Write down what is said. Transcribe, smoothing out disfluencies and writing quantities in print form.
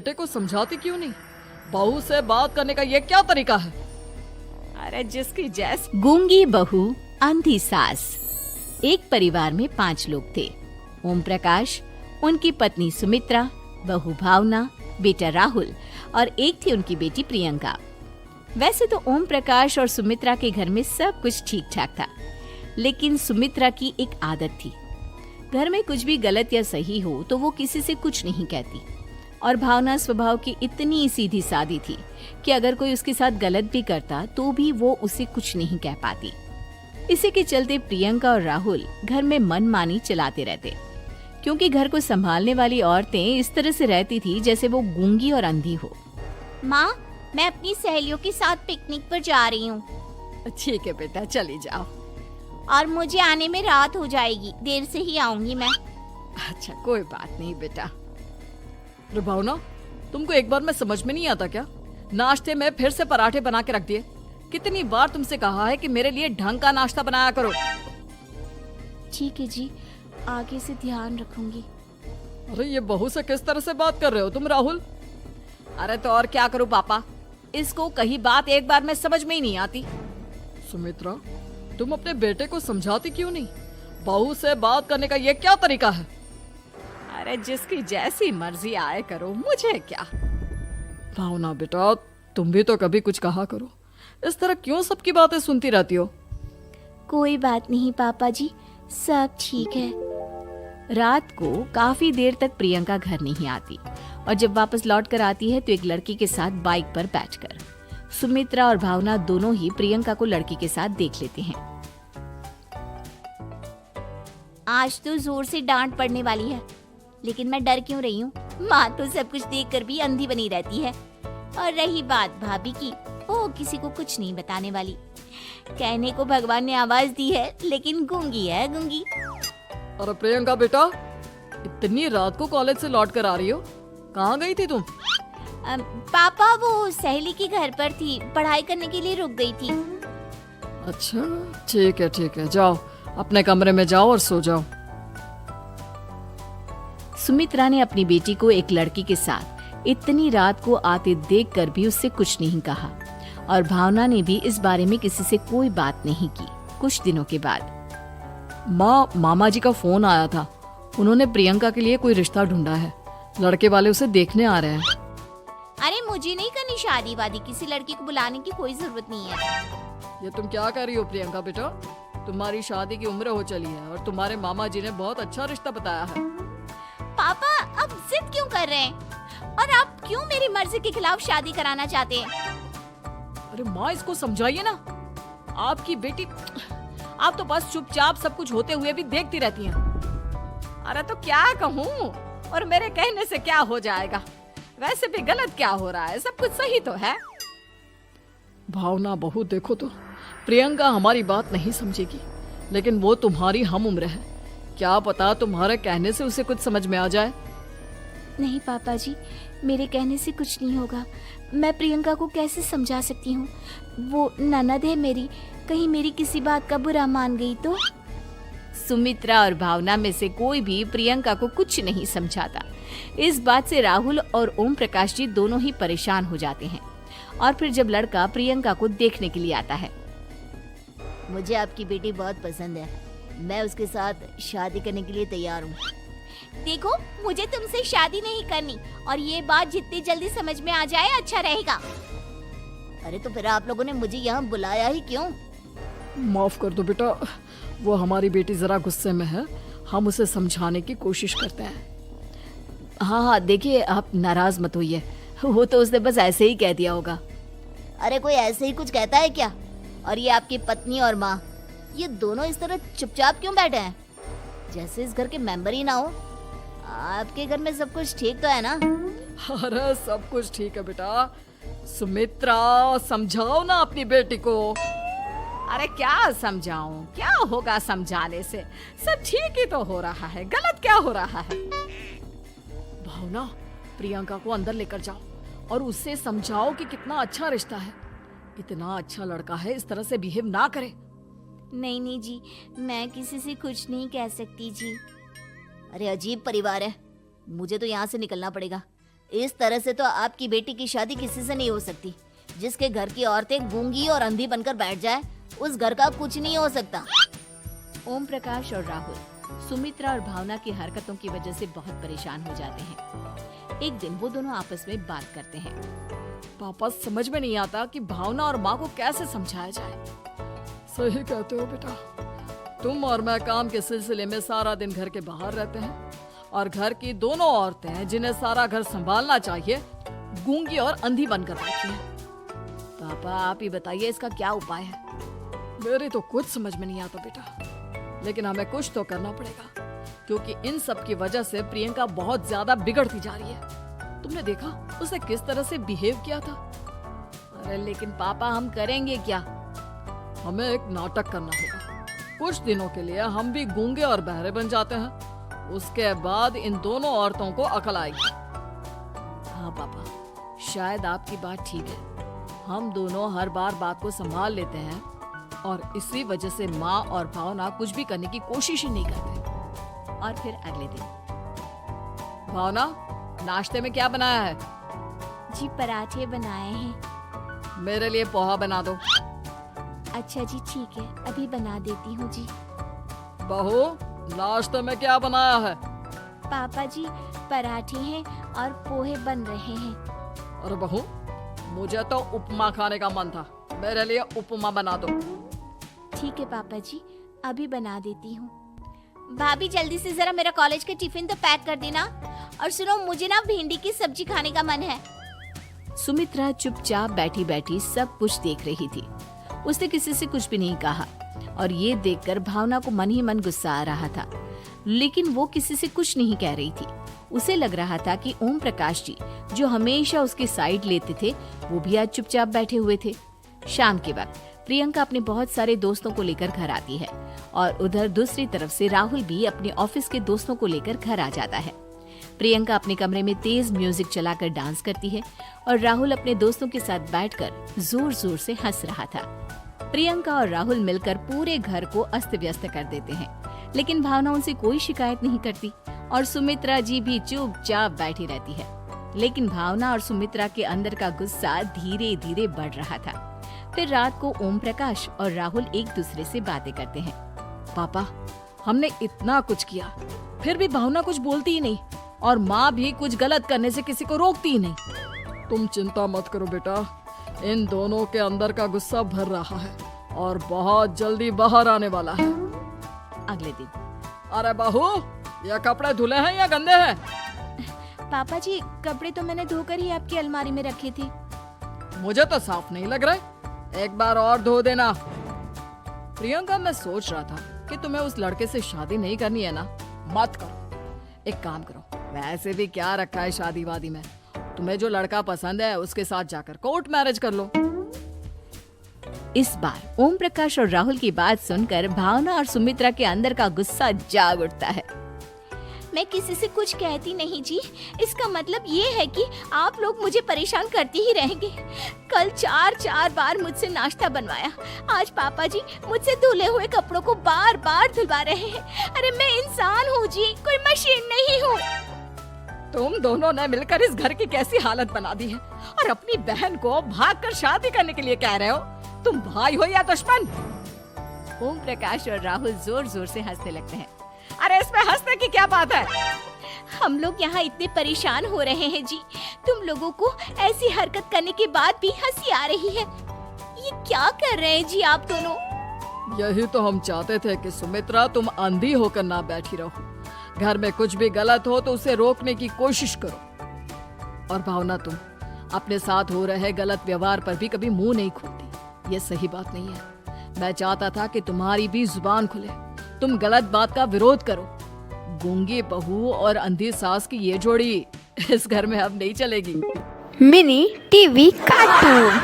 बेटे को समझाती क्यों नहीं? बहू से बात करने का ये क्या तरीका है? अरे जिसकी जैसी गूंगी बहू अंधी सास। एक परिवार में 5 लोग थे। ओम प्रकाश, उनकी पत्नी सुमित्रा, बहू भावना, बेटा राहुल और एक थी उनकी बेटी प्रियंका। वैसे तो ओम प्रकाश और सुमित्रा के घर में सब कुछ ठीक ठाक था, लेकिन सुमित्रा की एक आदत थी। घर में कुछ भी गलत या सही हो तो वो किसी से कुछ नहीं कहती। और भावना स्वभाव की इतनी सीधी सादी थी कि अगर कोई उसके साथ गलत भी करता तो भी वो उसे कुछ नहीं कह पाती। इसी के चलते प्रियंका और राहुल घर में मनमानी चलाते रहते, क्योंकि घर को संभालने वाली औरतें इस तरह से रहती थी जैसे वो गूंगी और अंधी हो। माँ, मैं अपनी सहेलियों के साथ पिकनिक पर जा रही हूँ। ठीक है बेटा, चली जाओ। और मुझे आने में रात हो जाएगी, देर से ही आऊंगी मैं। अच्छा, कोई बात नहीं बेटा। अरे भावना, तुमको एक बार में समझ में नहीं आता क्या? नाश्ते में फिर से पराठे बना के रख दिए। कितनी बार तुमसे कहा है कि मेरे लिए ढंग का नाश्ता बनाया करो। ठीक है जी, आगे से ध्यान रखूंगी। अरे ये बहू से किस तरह से बात कर रहे हो तुम राहुल? अरे तो और क्या करूं पापा, इसको कही बात एक बार में समझ में ही नहीं आती। सुमित्रा, तुम अपने बेटे को समझाती क्यों नहीं? बहू से बात करने का ये क्या तरीका है? अरे जिसकी जैसी मर्जी आए करो, मुझे क्या। भावना बेटा, तुम भी तो कभी कुछ कहा करो। इस तरह क्यों सबकी बातें सुनती रहती हो? कोई बात नहीं पापा जी, सब ठीक है। रात को काफी देर तक प्रियंका घर नहीं आती और जब वापस लौट कर आती है तो एक लड़की के साथ बाइक पर बैठकर। सुमित्रा और भावना दोनों ही प्रियंका को लड़की के साथ देख लेते हैं। आज तो जोर से डांट पड़ने वाली है, लेकिन मैं डर क्यों रही हूँ? माँ तो सब कुछ देखकर भी अंधी बनी रहती है। और रही बात भाभी की, वो किसी को कुछ नहीं बताने वाली। कहने को भगवान ने आवाज दी है, लेकिन गूंगी है गूंगी। अरे प्रियंका बेटा, इतनी रात को कॉलेज से लौट कर आ रही हो? कहाँ गई थी तुम? पापा, वो सहेली के घर पर थी, पढ़ाई करने के लिए रुक गई थी। अच्छा, ठीक है, जाओ अपने कमरे में जाओ और सो जाओ। सुमित्रा ने अपनी बेटी को एक लड़की के साथ इतनी रात को आते देखकर भी उससे कुछ नहीं कहा और भावना ने भी इस बारे में किसी से कोई बात नहीं की। कुछ दिनों के बाद मामा जी का फोन आया था। उन्होंने प्रियंका के लिए कोई रिश्ता ढूंढा है। लड़के वाले उसे देखने आ रहे हैं। अरे मुझे नहीं करनी शादी वादी, किसी लड़की को बुलाने की कोई जरूरत नहीं है। ये तुम क्या कर रही हो प्रियंका बेटा? तुम्हारी शादी की उम्र हो चली है और तुम्हारे मामा जी ने बहुत अच्छा रिश्ता बताया है। पापा, अब जिद क्यों कर रहे हैं? और आप क्यों मेरी मर्जी के खिलाफ शादी कराना चाहते हैं? अरे माँ, इसको समझाइए ना। आपकी बेटी, आप तो बस चुपचाप सब कुछ होते हुए भी देखती रहती हैं। अरे तो क्या कहूँ, और मेरे कहने से क्या हो जाएगा? वैसे भी गलत क्या हो रहा है, सब कुछ सही तो है। भावना बहू, देखो तो प्रियंका हमारी बात नहीं समझेगी, लेकिन वो तुम्हारी हम उम्र है। क्या पता तुम्हारे कहने से उसे कुछ समझ में आ जाए। नहीं पापा जी, मेरे कहने से कुछ नहीं होगा। मैं प्रियंका को कैसे समझा सकती हूँ? वो ननद है मेरी, कहीं मेरी किसी बात का बुरा मान गई तो? सुमित्रा और भावना में से कोई भी प्रियंका को कुछ नहीं समझाता। इस बात से राहुल और ओम प्रकाश जी दोनों ही परेशान हो जाते हैं। और फिर जब लड़का प्रियंका को देखने के लिए आता है, मुझे आपकी बेटी बहुत पसंद है, मैं उसके साथ शादी करने के लिए तैयार हूँ। देखो, मुझे तुमसे शादी नहीं करनी, और ये बात जितनी जल्दी समझ में आ जाए अच्छा रहेगा। अरे तो फिर आप लोगों ने मुझे यहाँ बुलाया ही क्यों? माफ कर दो बेटा, वो हमारी बेटी जरा गुस्से में है। हम उसे समझाने की कोशिश करते हैं। हाँ, देखिए आप नाराज मत होइए, वो तो उसने बस ऐसे ही कह दिया होगा। अरे कोई ऐसे ही कुछ कहता है क्या? और ये आपकी पत्नी और माँ, ये दोनों इस तरह चुपचाप क्यों बैठे हैं, जैसे इस घर के मेंबर ही ना हो? आपके घर में सब कुछ ठीक तो है ना? अरे सब कुछ ठीक है बेटा। सुमित्रा, समझाओ ना अपनी बेटी को। अरे क्या समझाऊं, क्या होगा समझाने से? सब ठीक ही तो हो रहा है, गलत क्या हो रहा है? भावना, प्रियंका को अंदर लेकर जाओ और उससे समझाओ कि कितना अच्छा रिश्ता है। इतना अच्छा लड़का है, इस तरह से बिहेव ना करे। नहीं जी, मैं किसी से कुछ नहीं कह सकती जी। अरे अजीब परिवार है, मुझे तो यहाँ से निकलना पड़ेगा। इस तरह से तो आपकी बेटी की शादी किसी से नहीं हो सकती। जिसके घर की औरतें गूंगी और अंधी बनकर बैठ जाए, उस घर का कुछ नहीं हो सकता। ओम प्रकाश और राहुल सुमित्रा और भावना की हरकतों की वजह से बहुत परेशान हो जाते हैं। एक दिन वो दोनों आपस में बात करते हैं। पापा, समझ में नहीं आता कि भावना और माँ को कैसे समझाया जाए। सही कहते हो बेटा, तुम और मैं काम के सिलसिले में सारा दिन घर के बाहर रहते हैं और घर की दोनों औरतें जिन्हें सारा घर संभालना चाहिए गूंगी और अंधी बनकर बैठी हैं। पापा, आप ही बताइए इसका क्या उपाय है? मेरी तो कुछ समझ में नहीं आता बेटा, लेकिन हमें कुछ तो करना पड़ेगा क्योंकि इन सब की वजह से प्रियंका बहुत ज्यादा बिगड़ती जा रही है। तुमने देखा उसे किस तरह से बिहेव किया था। अरे लेकिन पापा, हम करेंगे क्या? हमें एक नाटक करना होगा। कुछ दिनों के लिए हम भी गूंगे और बहरे बन जाते हैं, उसके बाद इन दोनों औरतों को अकल आएगी। हाँ पापा, शायद आपकी बात ठीक है। हम दोनों हर बार बात को संभाल लेते हैं और इसी वजह से माँ और भावना कुछ भी करने की कोशिश ही नहीं करते। और फिर अगले दिन, भावना, नाश्ते में क्या बनाया है? जी पराठे बनाए हैं। मेरे लिए पोहा बना दो। अच्छा जी ठीक है, अभी बना देती हूँ जी। बहू, नाश्ते में क्या बनाया है? पापा जी, पराठे हैं और पोहे बन रहे हैं। अरे बहू, मुझे तो उपमा खाने का मन था, मेरे लिए उपमा बना दो। ठीक है पापा जी, अभी बना देती हूँ। भाभी, जल्दी से जरा मेरा कॉलेज का टिफिन तो पैक कर देना। और सुनो, मुझे ना भिंडी की सब्जी खाने का मन है। सुमित्रा चुपचाप बैठी बैठी सब कुछ देख रही थी। उसने किसी से कुछ भी नहीं कहा और ये देखकर भावना को मन ही मन गुस्सा आ रहा था, लेकिन वो किसी से कुछ नहीं कह रही थी। उसे लग रहा था कि ओम प्रकाश जी, जो हमेशा उसकी साइड लेते थे, वो भी आज चुपचाप बैठे हुए थे। शाम के वक्त प्रियंका अपने बहुत सारे दोस्तों को लेकर घर आती है और उधर दूसरी तरफ से राहुल भी अपने ऑफिस के दोस्तों को लेकर घर आ जाता है। प्रियंका अपने कमरे में तेज म्यूजिक चलाकर डांस करती है और राहुल अपने दोस्तों के साथ बैठकर जोर जोर से हंस रहा था। प्रियंका और राहुल मिलकर पूरे घर को अस्त व्यस्त कर देते हैं, लेकिन भावना उनसे कोई शिकायत नहीं करती और सुमित्रा जी भी चुपचाप बैठी रहती है। लेकिन भावना और सुमित्रा के अंदर का गुस्सा धीरे धीरे बढ़ रहा था। फिर रात को ओम प्रकाश और राहुल एक दूसरे से बातें करते हैं। पापा, हमने इतना कुछ किया, फिर भी भावना कुछ बोलती ही नहीं और माँ भी कुछ गलत करने से किसी को रोकती ही नहीं। तुम चिंता मत करो बेटा, इन दोनों के अंदर का गुस्सा भर रहा है और बहुत जल्दी बाहर आने वाला है। अगले दिन, अरे बहू, ये कपड़े धुले हैं या गंदे हैं? पापा जी, कपड़े तो मैंने धोकर ही आपकी अलमारी में रखे थे। मुझे तो साफ नहीं लग रहा, एक बार और धो देना। प्रियंका, मैं सोच रहा था कि तुम्हें उस लड़के से शादी नहीं करनी है ना, मत करो। एक काम करो, वैसे भी क्या रखा है शादी वादी में, तुम्हें जो लड़का पसंद है उसके साथ जाकर कोर्ट मैरिज कर लो। इस बार ओम प्रकाश और राहुल की बात सुनकर भावना और सुमित्रा के अंदर का गुस्सा जाग उठता है। मैं किसी से कुछ कहती नहीं जी, इसका मतलब ये है कि आप लोग मुझे परेशान करते ही रहेंगे। कल 4 बार मुझसे नाश्ता बनवाया, आज पापा जी मुझसे धुले हुए कपड़ों को बार बार धुलवा रहे हैं। अरे मैं इंसान हूँ जी, कोई मशीन नहीं हूँ। तुम दोनों ने मिलकर इस घर की कैसी हालत बना दी है और अपनी बहन को भागकर शादी करने के लिए कह रहे हो। तुम भाई हो या दुश्मन? ओम प्रकाश और राहुल जोर जोर से हंसने लगते हैं। अरे इसमें हंसने की क्या बात है? हम लोग यहाँ इतने परेशान हो रहे हैं जी, तुम लोगों को ऐसी हरकत करने के बाद भी हंसी आ रही है। ये क्या कर रहे हैं जी आप दोनों? यही तो हम चाहते थे कि सुमित्रा, तुम अंधी होकर ना बैठी रहो। घर में कुछ भी गलत हो तो उसे रोकने की कोशिश करो। और भावना, तुम अपने साथ हो रहे गलत व्यवहार पर भी कभी मुंह नहीं खोलती। ये सही बात नहीं है। मैं चाहता था कि तुम्हारी भी जुबान खुले, तुम गलत बात का विरोध करो। गूंगी बहू और अंधी सास की ये जोड़ी इस घर में अब नहीं चलेगी। Mini TV cartoon.